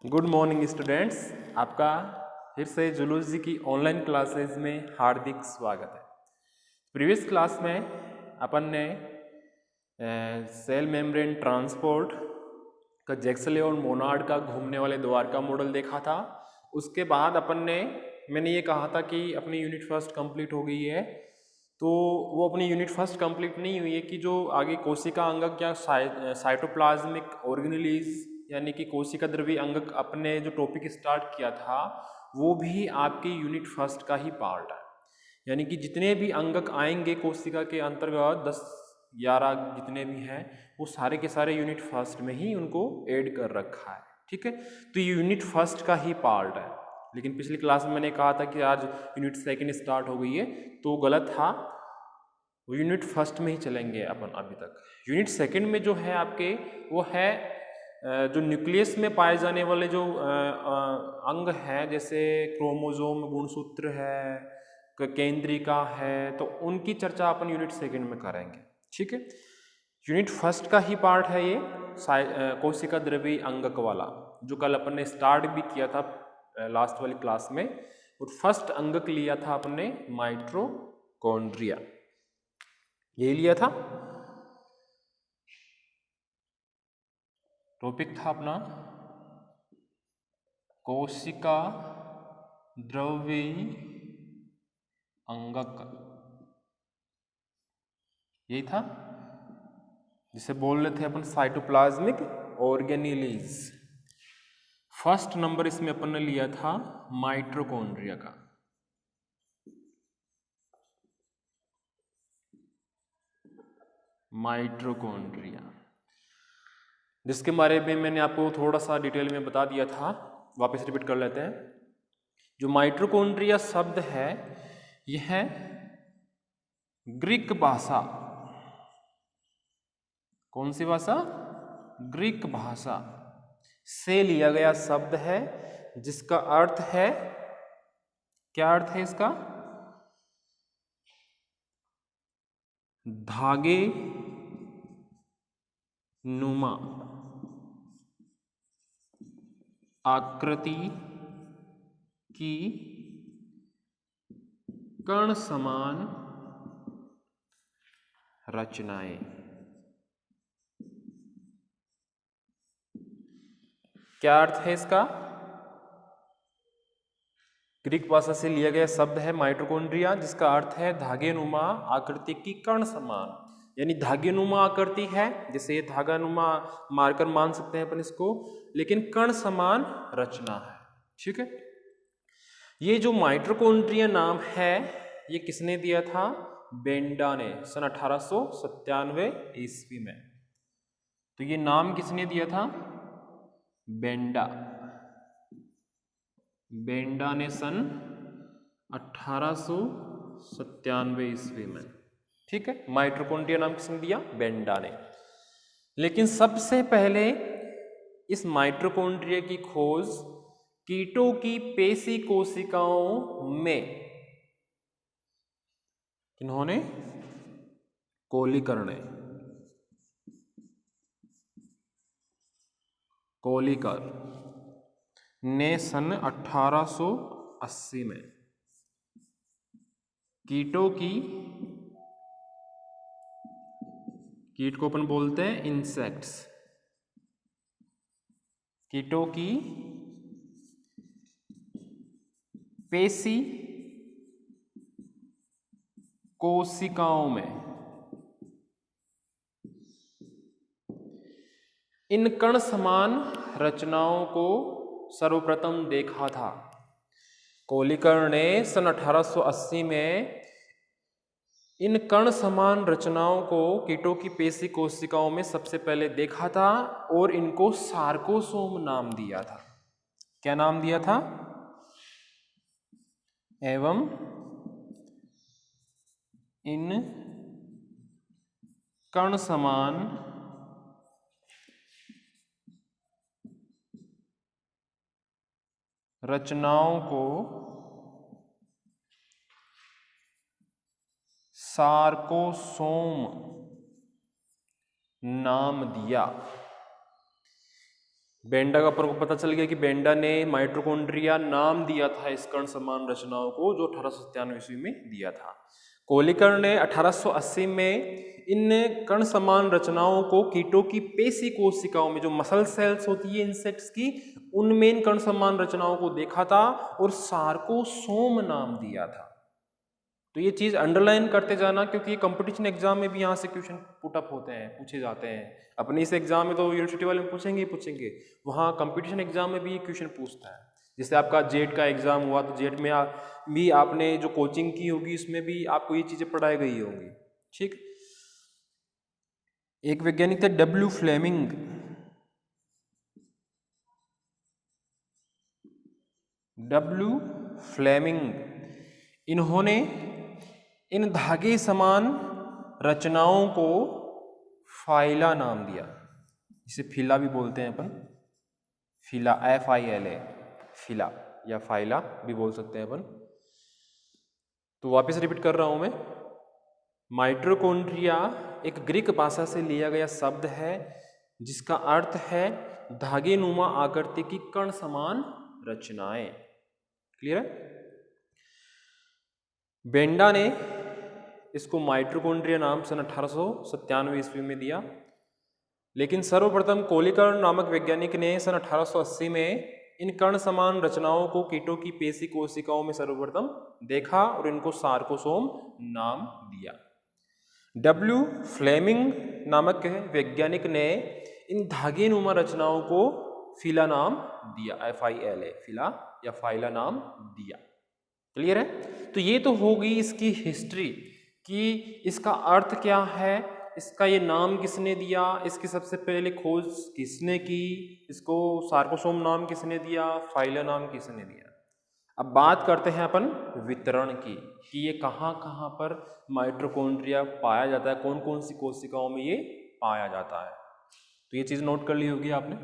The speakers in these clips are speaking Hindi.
गुड मॉर्निंग स्टूडेंट्स, आपका फिर से जूलॉजी की ऑनलाइन क्लासेस में हार्दिक स्वागत है। प्रीवियस क्लास में अपन ने सेल मेम्ब्रेन ट्रांसपोर्ट का जैक्सले और मोनार्ड का घूमने वाले द्वार का मॉडल देखा था। उसके बाद मैंने ये कहा था कि अपनी यूनिट फर्स्ट कंप्लीट हो गई है, तो वो अपनी यूनिट फर्स्ट कंप्लीट नहीं हुई है कि जो आगे कोशिका अंगक या साइटोप्लाज्मिक ऑर्गेनेलीज यानी कि कोशिका द्रव्य अंगक अपने जो टॉपिक स्टार्ट किया था वो भी आपके यूनिट फर्स्ट का ही पार्ट है। यानी कि जितने भी अंगक आएंगे कोशिका के अंतर्गत 10-11 जितने भी हैं वो सारे के सारे यूनिट फर्स्ट में ही उनको ऐड कर रखा है। ठीक है, तो ये यूनिट फर्स्ट का ही पार्ट है। लेकिन पिछली क्लास में मैंने कहा था कि आज यूनिट सेकंड स्टार्ट हो गई है, तो गलत था। वो यूनिट फर्स्ट में ही चलेंगे अपन अभी तक। यूनिट सेकंड में जो है आपके वो है जो न्यूक्लियस में पाए जाने वाले जो अंग हैं, जैसे क्रोमोसोम, गुणसूत्र है, केंद्रिका है, तो उनकी चर्चा अपन यूनिट सेकंड में करेंगे। ठीक है, यूनिट फर्स्ट का ही पार्ट है ये कोशिका द्रव्य अंगक वाला, जो कल अपन ने स्टार्ट भी किया था लास्ट वाली क्लास में। और फर्स्ट अंगक लिया था अपन ने माइटोकॉन्ड्रिया, यही लिया था। टॉपिक था अपना कोशिका द्रव्य अंगक, यही था जिसे बोल रहे थे अपन साइटोप्लाज्मिक ऑर्गेनेलीज। फर्स्ट नंबर इसमें अपन ने लिया था माइटोकॉन्ड्रिया का। माइटोकॉन्ड्रिया जिसके बारे में मैंने आपको थोड़ा सा डिटेल में बता दिया था, वापस रिपीट कर लेते हैं। जो माइटोकॉन्ड्रिया शब्द है यह ग्रीक भाषा, कौन सी भाषा? ग्रीक भाषा से लिया गया शब्द है, जिसका अर्थ है, क्या अर्थ है इसका? धागे नुमा आकृति की कण समान रचनाएं। क्या अर्थ है इसका? ग्रीक भाषा से लिया गया शब्द है माइटोकॉन्ड्रिया, जिसका अर्थ है धागेनुमा आकृति की कण समान, यानी धागेनुमा आकृति है, जैसे ये धागानुमा मार्कर मान सकते हैं अपन इसको, लेकिन कण समान रचना है। ठीक है, ये जो माइटोकॉन्ड्रिया नाम है ये किसने दिया था? बेंडा ने, सन 1897 ईस्वी में। तो ये नाम किसने दिया था? बेंडा ने सन 1897 ईस्वी में। ठीक है, माइटोकॉन्ड्रिया नाम किसने दिया? बेंडा ने। लेकिन सबसे पहले इस माइटोकॉन्ड्रिया की खोज कीटों की पेशी कोशिकाओं में किन्होंने? कोलिकर ने सन 1880 में कीट को अपन बोलते हैं इंसेक्ट्स, कीटों की पेशी कोशिकाओं में इन कण समान रचनाओं को सर्वप्रथम देखा था। कोलिकर ने सन 1880 में इन कण समान रचनाओं को कीटों की पेशी कोशिकाओं में सबसे पहले देखा था और इनको सार्कोसोम नाम दिया था। क्या नाम दिया था? एवं इन कण समान रचनाओं को सार्कोसोम नाम दिया। बेंडा का अपन को पता चल गया कि बेंडा ने माइटोकॉन्ड्रिया नाम दिया था इस कण समान रचनाओं को, जो 1897 ईस्वी में दिया था। कोलिकर ने 1880 में इन कण समान रचनाओं को कीटों की पेशी कोशिकाओं में, जो मसल सेल्स होती है इंसेक्ट्स की, उनमें इन कण समान रचनाओं को देखा था और सार्कोसोम नाम दिया था। तो ये चीज अंडरलाइन करते जाना, क्योंकि ये कंपटीशन एग्जाम में भी यहाँ से क्वेश्चन पुटअप होते हैं, पूछे जाते हैं। अपने इस एग्जाम में तो यूनिवर्सिटी वाले पूछेंगे ही पूछेंगे, वहाँ कंपटीशन एग्जाम में भी ये क्वेश्चन पूछता है। जैसे आपका जेट का एग्जाम हुआ तो जेट में भी आपने जो कोचिंग की होगी उसमें भी आपको ये चीजें पढ़ाई गई होंगी। ठीक, एक वैज्ञानिक थे डब्ल्यू फ्लेमिंग। डब्ल्यू फ्लेमिंग, इन्होंने इन धागे समान रचनाओं को फाइला नाम दिया। इसे फिला भी बोलते हैं अपन, फिला, FILA, फिला या फाइला भी बोल सकते हैं अपन। तो वापस रिपीट कर रहा हूं मैं, माइटोकॉन्ड्रिया एक ग्रीक भाषा से लिया गया शब्द है जिसका अर्थ है धागे नुमा आकृति की कण समान रचनाएं। क्लियर है? बेंडा ने इसको माइटोकॉन्ड्रिया नाम सन 1897 ईस्वी में दिया, लेकिन सर्वप्रथम कोलिकर नामक वैज्ञानिक ने सन 1880 में इन कण समान रचनाओं को कीटों की पेशी कोशिकाओं में सर्वप्रथम देखा और इनको सार्कोसोम नाम दिया। डब्ल्यू फ्लेमिंग नामक वैज्ञानिक ने इन धागे नुमा रचनाओं को फिला नाम दिया, FILA, फिला या फाइला नाम दिया। क्लियर है? तो ये तो होगी इसकी हिस्ट्री कि इसका अर्थ क्या है, इसका ये नाम किसने दिया, इसकी सबसे पहले खोज किसने की, इसको सार्कोसोम नाम किसने दिया, फाइला नाम किसने दिया। अब बात करते हैं अपन वितरण की, कि ये कहाँ कहाँ पर माइटोकॉन्ड्रिया पाया जाता है, कौन कौन सी कोशिकाओं में ये पाया जाता है। तो ये चीज नोट कर ली होगी आपने।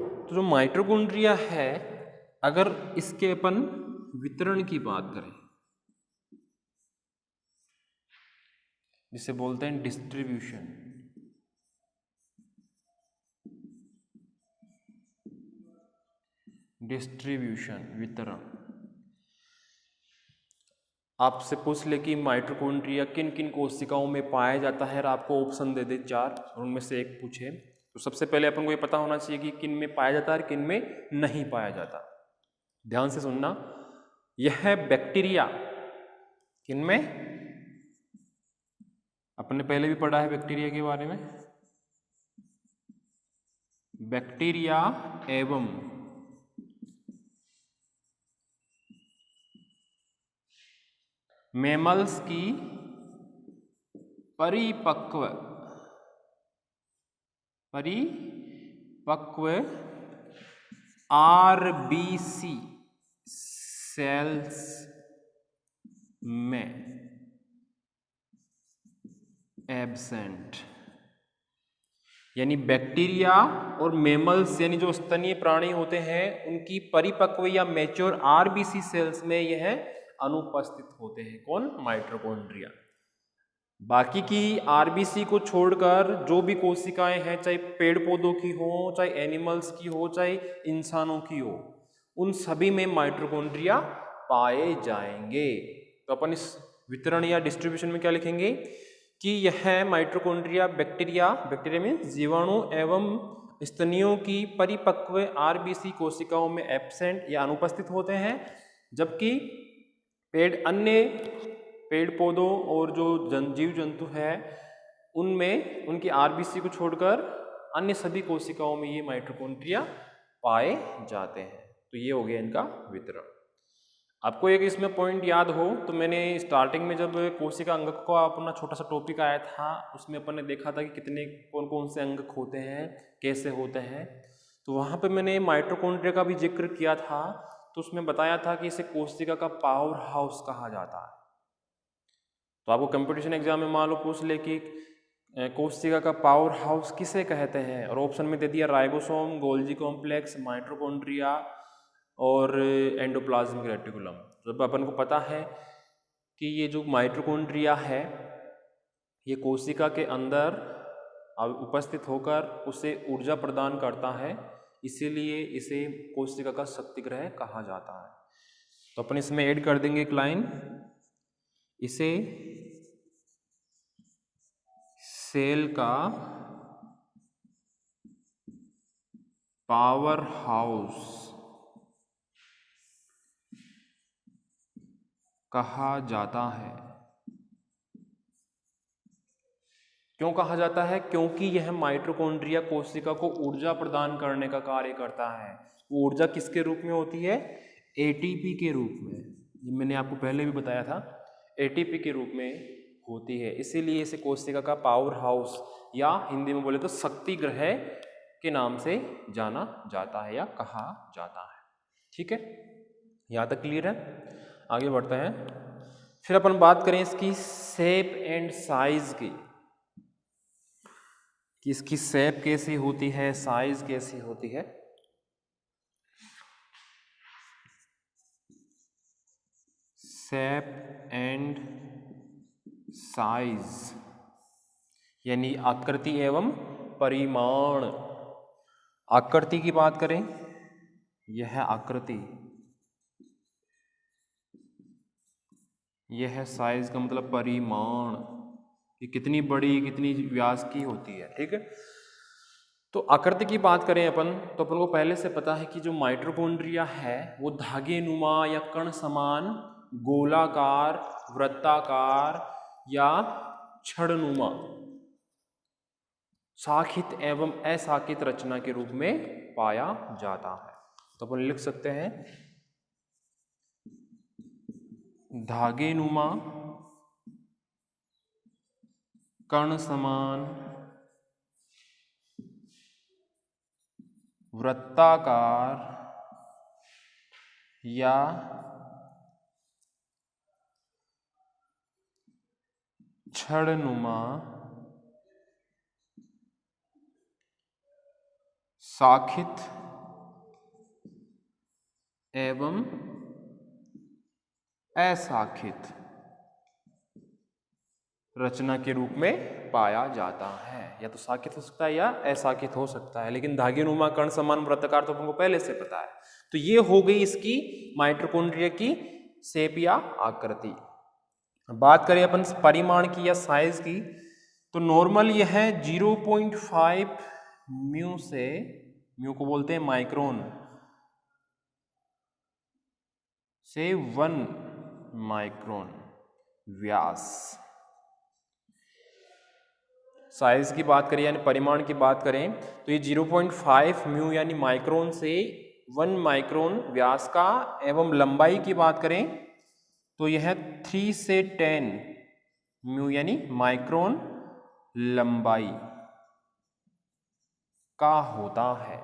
तो जो माइटोकॉन्ड्रिया है, अगर इसके अपन वितरण की बात करें, जिसे बोलते हैं डिस्ट्रीब्यूशन, वितरण। आपसे पूछ ले कि माइटोकॉन्ड्रिया किन किन कोशिकाओं में पाया जाता है और आपको ऑप्शन दे दे 4 और उनमें से एक पूछे, तो सबसे पहले अपन को ये पता होना चाहिए कि किन में पाया जाता है और किन में नहीं पाया जाता। ध्यान से सुनना, यह है बैक्टीरिया। किन में? अपन ने पहले भी पढ़ा है बैक्टीरिया के बारे में। बैक्टीरिया एवं मैमल्स की परिपक्व RBC सेल्स में एब्सेंट, यानी बैक्टीरिया और मैमल्स यानी जो स्तनीय प्राणी होते हैं उनकी परिपक्व या मैच्योर RBC सेल्स में यह अनुपस्थित होते हैं। कौन? माइटोकॉन्ड्रिया। बाकी की RBC को छोड़कर जो भी कोशिकाएं हैं, चाहे पेड़ पौधों की हो, चाहे एनिमल्स की हो, चाहे इंसानों की हो, उन सभी में माइटोकॉन्ड्रिया पाए जाएंगे। तो अपन इस वितरण या डिस्ट्रीब्यूशन में क्या लिखेंगे कि यह माइटोकॉन्ड्रिया बैक्टीरिया में जीवाणु एवं स्तनियों की परिपक्व RBC कोशिकाओं में एब्सेंट या अनुपस्थित होते हैं, जबकि अन्य पेड़ पौधों और जो जीव जंतु है उनमें उनकी RBC को छोड़कर अन्य सभी कोशिकाओं में ये माइटोकॉन्ड्रिया पाए जाते हैं। तो ये हो गया इनका वितरण। आपको एक इसमें पॉइंट याद हो तो मैंने स्टार्टिंग में जब कोशिका अंगक का अपना छोटा सा टॉपिक आया था, उसमें अपन ने देखा था कि कितने कौन कौन से अंगक होते हैं, कैसे होते हैं। तो वहाँ पे मैंने माइटोकॉन्ड्रिया का भी जिक्र किया था, तो उसमें बताया था कि इसे कोशिका का पावर हाउस कहा जाता है। तो आपको कंपटीशन एग्जाम में मान लो पूछ ले कि कोशिका का पावर हाउस किसे कहते हैं, और ऑप्शन में दे दिया राइबोसोम, गोल्जी कॉम्प्लेक्स, माइटोकॉन्ड्रिया, और एंडोप्लाज्मिक रेटिकुलम। जब अपन को पता है कि ये जो माइटोकॉन्ड्रिया है ये कोशिका के अंदर उपस्थित होकर उसे ऊर्जा प्रदान करता है, इसीलिए इसे कोशिका का शक्तिगृह कहा जाता है। तो अपन इसमें ऐड कर देंगे एक लाइन, इसे सेल का पावर हाउस कहा जाता है। क्यों कहा जाता है? क्योंकि यह माइटोकॉन्ड्रिया कोशिका को ऊर्जा प्रदान करने का कार्य करता है। वो ऊर्जा किसके रूप में होती है? एटीपी के रूप में। ये मैंने आपको पहले भी बताया था, एटीपी के रूप में होती है, इसीलिए इसे कोशिका का पावर हाउस या हिंदी में बोले तो शक्ति गृह के नाम से जाना जाता है या कहा जाता है। ठीक है, यहाँ तक क्लियर है? आगे बढ़ते हैं। फिर अपन बात करें इसकी शेप एंड साइज की, कि इसकी शेप कैसी होती है, साइज कैसी होती है। शेप एंड साइज यानी आकृति एवं परिमाण। आकृति की बात करें, यह आकृति, यह साइज का मतलब परिमाण, कि कितनी बड़ी कितनी व्यास की होती है। ठीक है, तो आकृति की बात करें अपन, तो अपन को पहले से पता है कि जो माइटोकॉन्ड्रिया है वो धागे नुमा या कण समान, गोलाकार, वृत्ताकार या छड़नुमा, शाखित एवं अशाखित रचना के रूप में पाया जाता है। तो अपन लिख सकते हैं धागे नुमा, कण समान, वृत्ताकार या छड़नुमा, शाखित एवं अशाखित रचना के रूप में पाया जाता है। या तो शाखित हो सकता है या अशाखित हो सकता है, लेकिन धागेनुमा, कण समान, वृत्ताकार तो हमको पहले से पता है। तो ये हो गई इसकी माइटोकॉन्ड्रिया की शेप या आकृति। बात करें अपन परिमाण की या साइज की, तो नॉर्मल यह 0.5 म्यू से, म्यू को बोलते हैं माइक्रोन, से 1 माइक्रोन व्यास। साइज की बात करें यानी परिमाण की बात करें, तो ये 0.5 म्यू यानी माइक्रोन से 1 माइक्रोन व्यास का, एवं लंबाई की बात करें तो यह 3 से 10 म्यू यानी माइक्रोन लंबाई का होता है।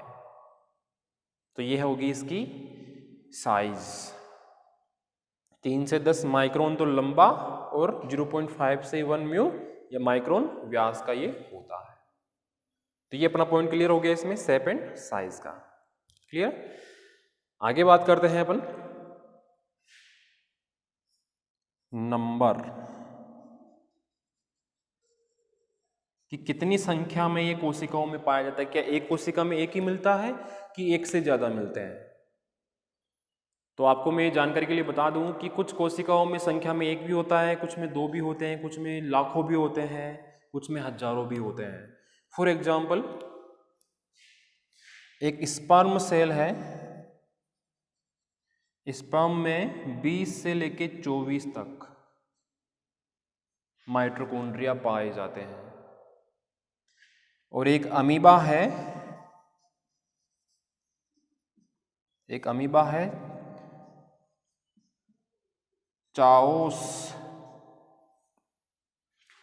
तो यह होगी इसकी साइज। 3 से 10 माइक्रोन तो लंबा, और 0.5 से 1 म्यू या माइक्रोन व्यास का ये होता है। तो ये अपना पॉइंट क्लियर हो गया इसमें शेप एंड साइज का। क्लियर? आगे बात करते हैं अपन नंबर, कि कितनी संख्या में ये कोशिकाओं में पाया जाता है। क्या एक कोशिका में एक ही मिलता है कि एक से ज्यादा मिलते हैं? तो आपको मैं जानकारी के लिए बता दूं कि कुछ कोशिकाओं में संख्या में एक भी होता है, कुछ में 2 भी होते हैं, कुछ में लाखों भी होते हैं, कुछ में हजारों भी होते हैं। फॉर एग्जाम्पल, एक स्पर्म सेल है, स्पर्म में 20 से लेके 24 तक माइटोकॉन्ड्रिया पाए जाते हैं। और एक अमीबा है, एक अमीबा है चाओस,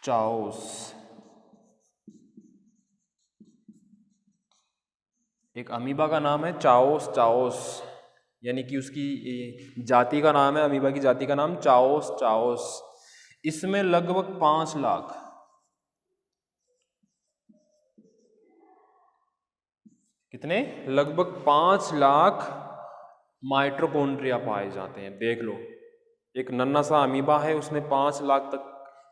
चाओस, एक अमीबा का नाम है चाओस, चाओस यानी कि उसकी जाति का नाम है, अमीबा की जाति का नाम चाओस, चाओस। इसमें लगभग 5 लाख, कितने? लगभग 5 लाख माइटोकॉन्ड्रिया पाए जाते हैं। देख लो, एक नन्हा सा अमीबा है, उसमें 5 लाख तक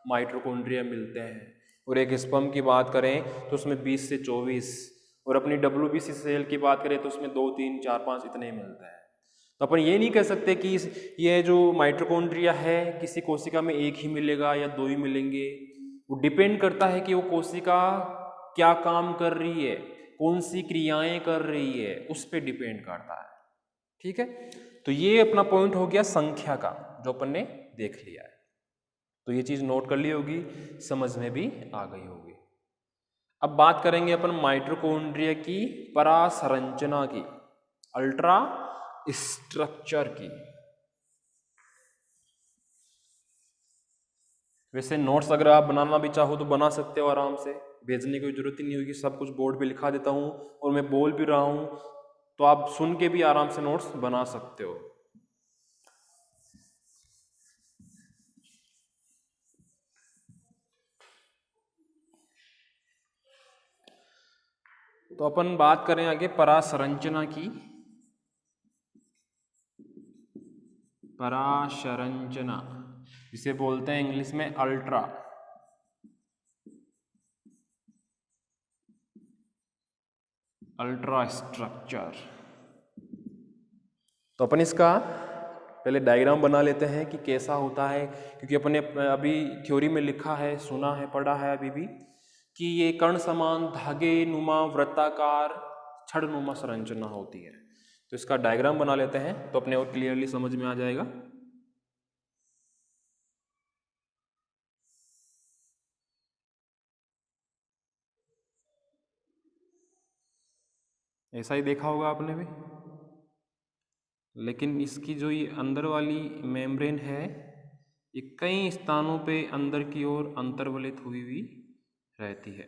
माइटोकॉन्ड्रिया मिलते हैं। और एक स्पर्म की बात करें तो उसमें 20 से 24, और अपनी WBC सेल की बात करें तो उसमें 2, 3, 4, 5 इतने मिलते हैं। तो अपन ये नहीं कह सकते कि ये जो माइटोकॉन्ड्रिया है किसी कोशिका में एक ही मिलेगा या 2 ही मिलेंगे। वो डिपेंड करता है कि वो कोशिका क्या काम कर रही है, कौन सी क्रियाएं कर रही है, उस पर डिपेंड करता है। ठीक है, तो ये अपना पॉइंट हो गया संख्या का, जो अपन ने देख लिया है। तो ये चीज नोट कर ली होगी, समझ में भी आ गई होगी। अब बात करेंगे अपन माइटोकॉन्ड्रिया की परासंरचना की, अल्ट्रा स्ट्रक्चर की। वैसे नोट्स अगर आप बनाना भी चाहो तो बना सकते हो आराम से, भेजने की जरूरत ही नहीं होगी, सब कुछ बोर्ड पे लिखा देता हूँ और मैं बोल भी रहा हूँ, तो आप सुन के भी आराम से नोट्स बना सकते हो। तो अपन बात करें आगे परासंरचना की। परासंरचना जिसे बोलते हैं इंग्लिश में अल्ट्रा स्ट्रक्चर। तो अपन इसका पहले डायग्राम बना लेते हैं कि कैसा होता है, क्योंकि अपने अभी थ्योरी में लिखा है, सुना है, पढ़ा है अभी भी कि ये कण समान धागे नुमा वृत्ताकार छड़ नुमा संरचना होती है। तो इसका डायग्राम बना लेते हैं तो अपने और क्लियरली समझ में आ जाएगा। ऐसा ही देखा होगा आपने भी, लेकिन इसकी जो ये अंदर वाली मेम्ब्रेन है ये कई स्थानों पे अंदर की ओर अंतर्वलित हुई हुई रहती है।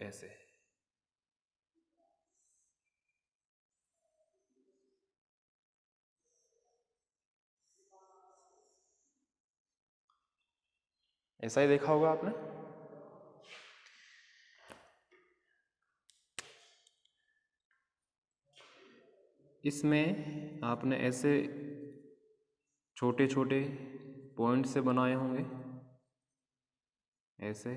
ऐसा ही देखा होगा आपने। इसमें आपने ऐसे छोटे छोटे पॉइंट से बनाए होंगे, ऐसे।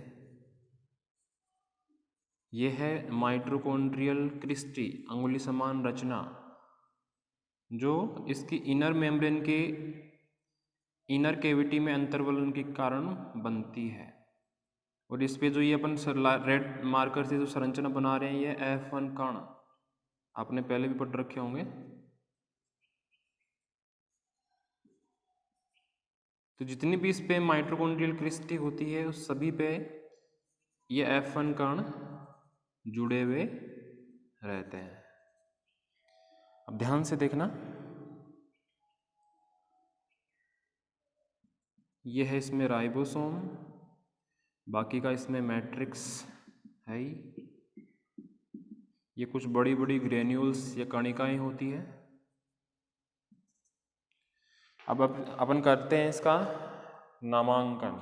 ये है माइटोकॉन्ड्रियल क्रिस्टी, अंगुली समान रचना, जो इसकी इनर मेम्ब्रेन के इनर कैविटी में अंतर्वलन के कारण बनती है। और इस पे जो ये अपन रेड मार्कर से जो संरचना बना रहे हैं, ये F1 कण आपने पहले भी पढ़ रखे होंगे। तो जितनी भी इस पे माइटोकॉन्ड्रियल क्रिस्टी होती है उस सभी पे ये F1 कण जुड़े हुए रहते हैं। अब ध्यान से देखना, ये है इसमें राइबोसोम, बाकी का इसमें मैट्रिक्स है ही। ये कुछ बड़ी बड़ी ग्रेन्यूल्स या कणिकाएं होती है। अब अपन करते हैं इसका नामांकन।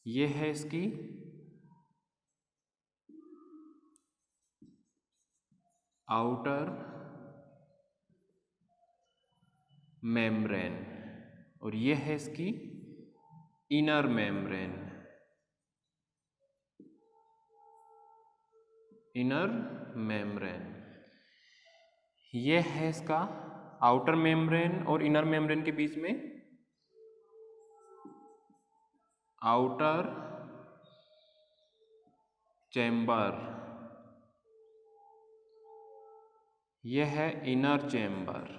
ये है इसकी आउटर मेम्ब्रेन और ये है इसकी इनर मेम्ब्रेन। इनर मेम्ब्रेन ये है इसका आउटर मेम्ब्रेन, और इनर मेम्ब्रेन के बीच में आउटर चैम्बर, यह है इनर चैम्बर।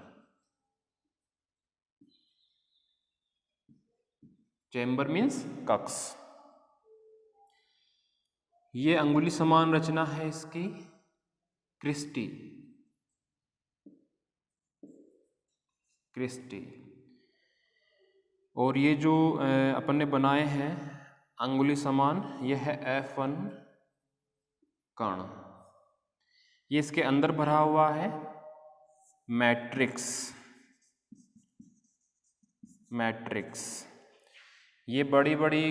चैम्बर मीन्स कक्ष। ये अंगुली समान रचना है इसकी क्रिस्टी। और ये जो अपन ने बनाए हैं अंगुली समान, यह है F1 कण। ये इसके अंदर भरा हुआ है मैट्रिक्स। ये बड़ी बड़ी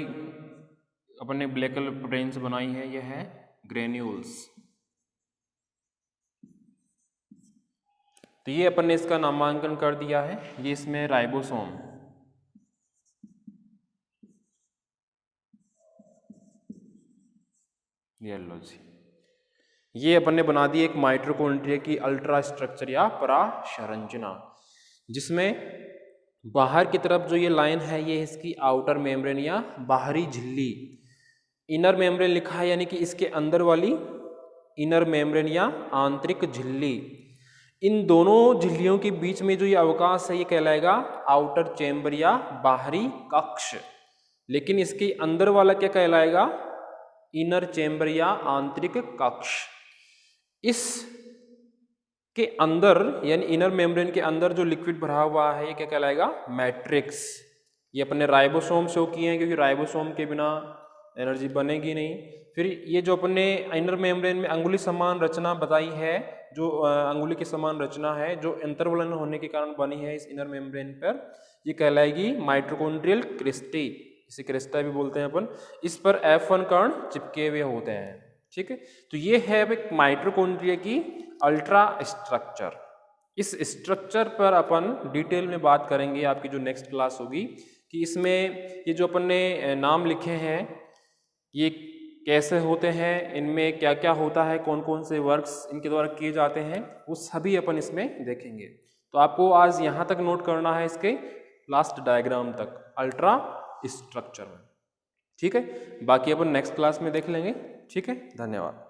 अपन ने ब्लैक कलर प्रोटीन्स बनाई है, यह है ग्रेन्यूल्स। तो ये अपन ने इसका नामांकन कर दिया है, ये इसमें राइबोसोम। ये लो जी, ये अपन ने बना दी एक माइटोकॉन्ड्रिया की अल्ट्रा स्ट्रक्चर या परासंरचना, जिसमें बाहर की तरफ जो ये लाइन है ये इसकी आउटर मेम्ब्रेन या बाहरी झिल्ली, इनर मेम्ब्रेन लिखा है यानी कि इसके अंदर वाली इनर मेम्ब्रेन या आंतरिक झिल्ली। इन दोनों झिल्लियों के बीच में जो ये अवकाश है ये कहलाएगा आउटर चेम्बर या बाहरी कक्ष, लेकिन इसके अंदर वाला क्या कहलाएगा, इनर चेम्बर या आंतरिक कक्ष। इस के अंदर यानी इनर मेम्ब्रेन के अंदर जो लिक्विड भरा हुआ है ये क्या कहलाएगा, मैट्रिक्स। ये अपने राइबोसोम शो किए हैं, क्योंकि राइबोसोम के बिना एनर्जी बनेगी नहीं। फिर ये जो अपने इनर मेम्ब्रेन में अंगुली समान रचना बताई है, जो अंगुली की समान रचना है जो अंतर्वलन होने के कारण बनी है इस इनर मेम्ब्रेन पर, ये कहलाएगी माइटोकॉन्ड्रियल क्रिस्टी, इसे क्रिस्टा भी बोलते हैं अपन। इस पर F1 कण चिपके हुए होते हैं, ठीक है। तो ये है एक माइटोकॉन्ड्रिया की अल्ट्रा स्ट्रक्चर। इस स्ट्रक्चर पर अपन डिटेल में बात करेंगे आपकी जो नेक्स्ट क्लास होगी, कि इसमें ये जो अपन ने नाम लिखे हैं ये कैसे होते हैं, इनमें क्या क्या होता है, कौन कौन से वर्क्स इनके द्वारा किए जाते हैं, वो सभी अपन इसमें देखेंगे। तो आपको आज यहाँ तक नोट करना है, इसके लास्ट डायग्राम तक अल्ट्रा स्ट्रक्चर में, ठीक है। बाकी अपन नेक्स्ट क्लास में देख लेंगे, ठीक है। धन्यवाद।